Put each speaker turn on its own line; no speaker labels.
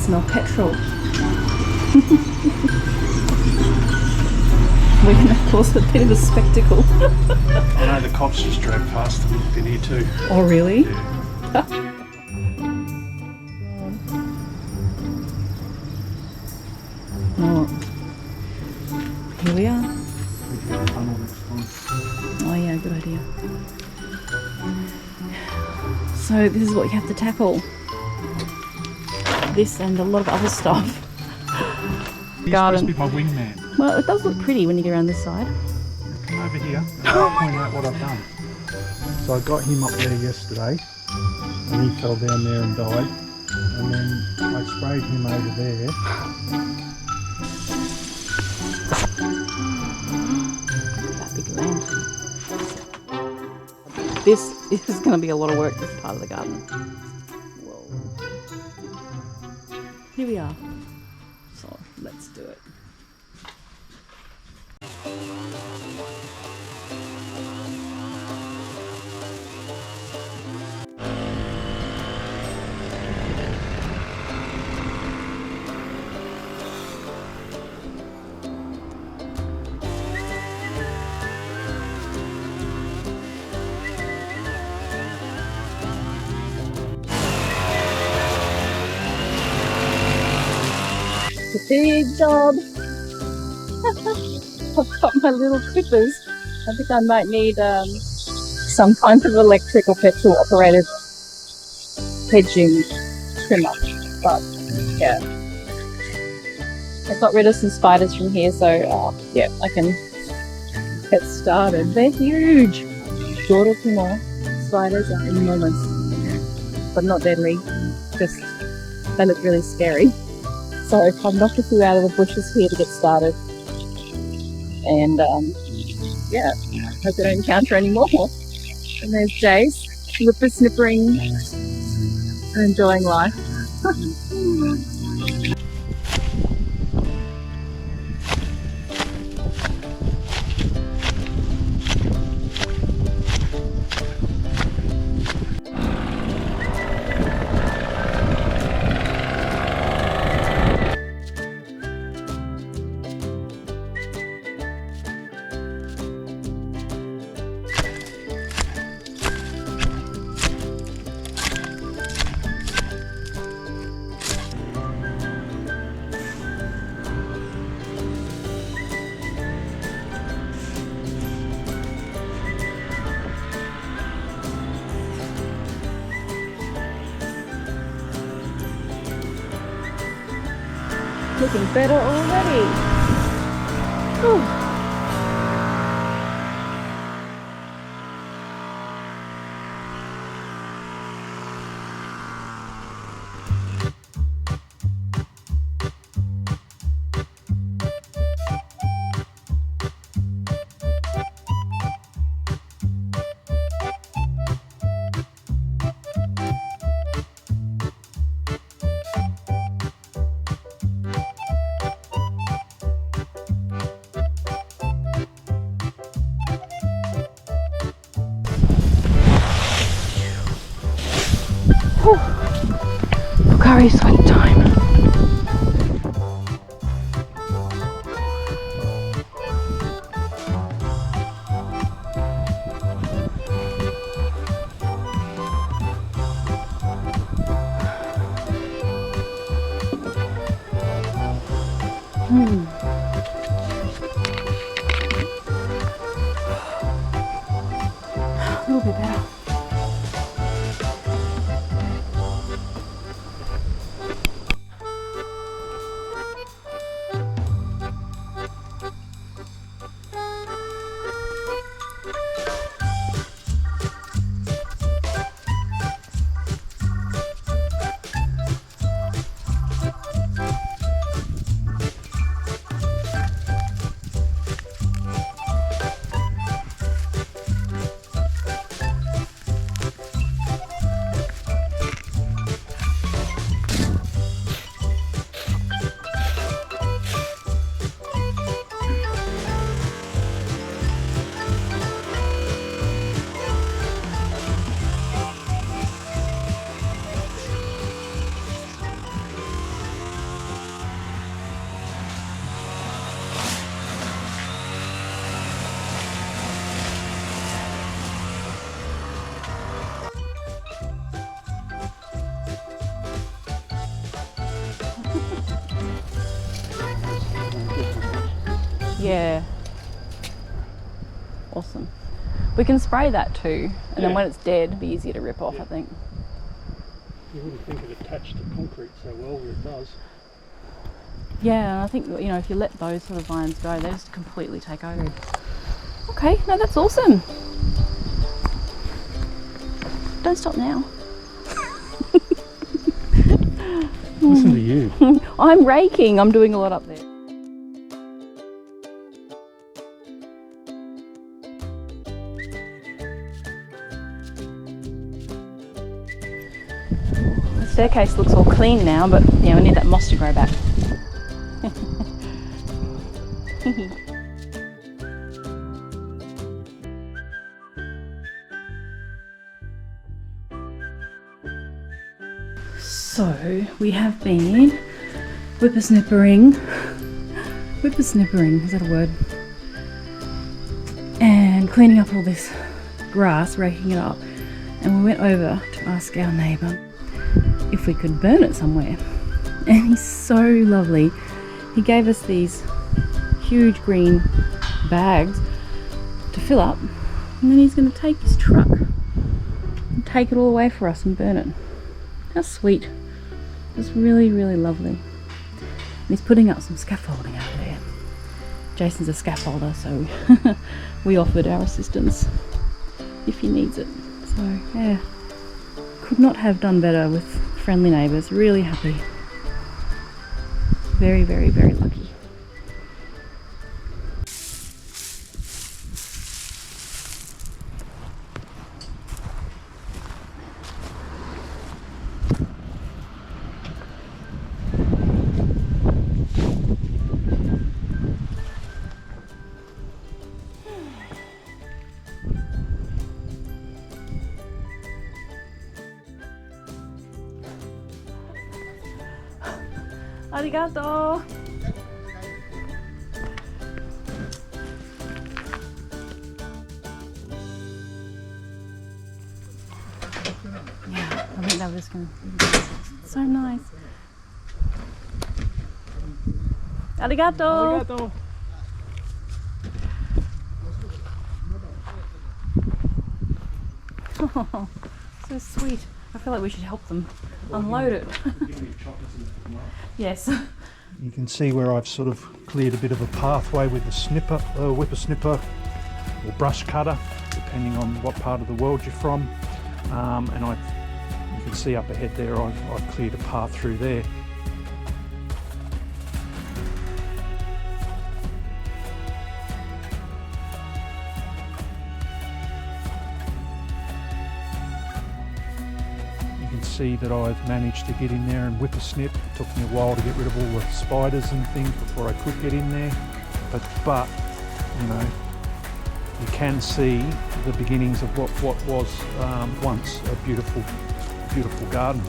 smell petrol. We're going to cause a bit of a spectacle.
I know the cops just drove past and looked in here too.
Oh, really?
Yeah.
Oh. Here we are. Oh yeah, good idea. So this is what you have to tackle. This and a lot of other stuff.
He's
Garden.
supposed to be my wingman.
Well, it does look pretty when you get around this side.
Come over here and I'll point out what I've done. So I got him up there yesterday and he fell down there and died. And then I sprayed him over there.
That big lantern. This is going to be a lot of work, this part of the garden. Whoa. Here we are. So let's do it. It's a big job. I've got my little clippers. I think I might need some kind of electric or petrol operated hedging trimmer. But yeah, I got rid of some spiders from here, so yeah, I can get started. They're huge. Dorotimo spiders are enormous, but not deadly. Just they look really scary. So I've knocked a few out of the bushes here to get started. And yeah, hope I don't encounter any more. And there's Jace, whippersnippering and enjoying life. Looking better already. Whew. Curry sweat time. A little bit better. Yeah. Awesome. We can spray that too, and then when it's dead, it'll be easier to rip off, I think.
You wouldn't think it attached to concrete so well, but it does.
Yeah, and I think, you know, if you let those sort of vines go, they just completely take over. Okay, no, that's awesome. Don't stop now.
Listen to you.
I'm raking. I'm doing a lot up there. The staircase looks all clean now, but yeah, we need that moss to grow back. So we have been whippersnippering, is that a word? And cleaning up all this grass, raking it up. And we went over to ask our neighbour if we could burn it somewhere. And he's so lovely. He gave us these huge green bags to fill up, and then he's going to take his truck and take it all away for us and burn it. How sweet. It's really, really lovely. And he's putting up some scaffolding out there. Jason's a scaffolder, so we offered our assistance if he needs it. So yeah, could not have done better with friendly neighbours. Really happy. Very, very, very lucky. Arigato! Yeah, I think that was going to be so nice. Arigato!
Arigato.
Oh, so sweet. I feel like we should help them unload it. Yes.
You can see where I've sort of cleared a bit of a pathway with the whippersnipper or brush cutter, depending on what part of the world you're from. And you can see up ahead there, I've cleared a path through there. See that I've managed to get in there and whippersnip. It took me a while to get rid of all the spiders and things before I could get in there, but you know, you can see the beginnings of what was once a beautiful garden.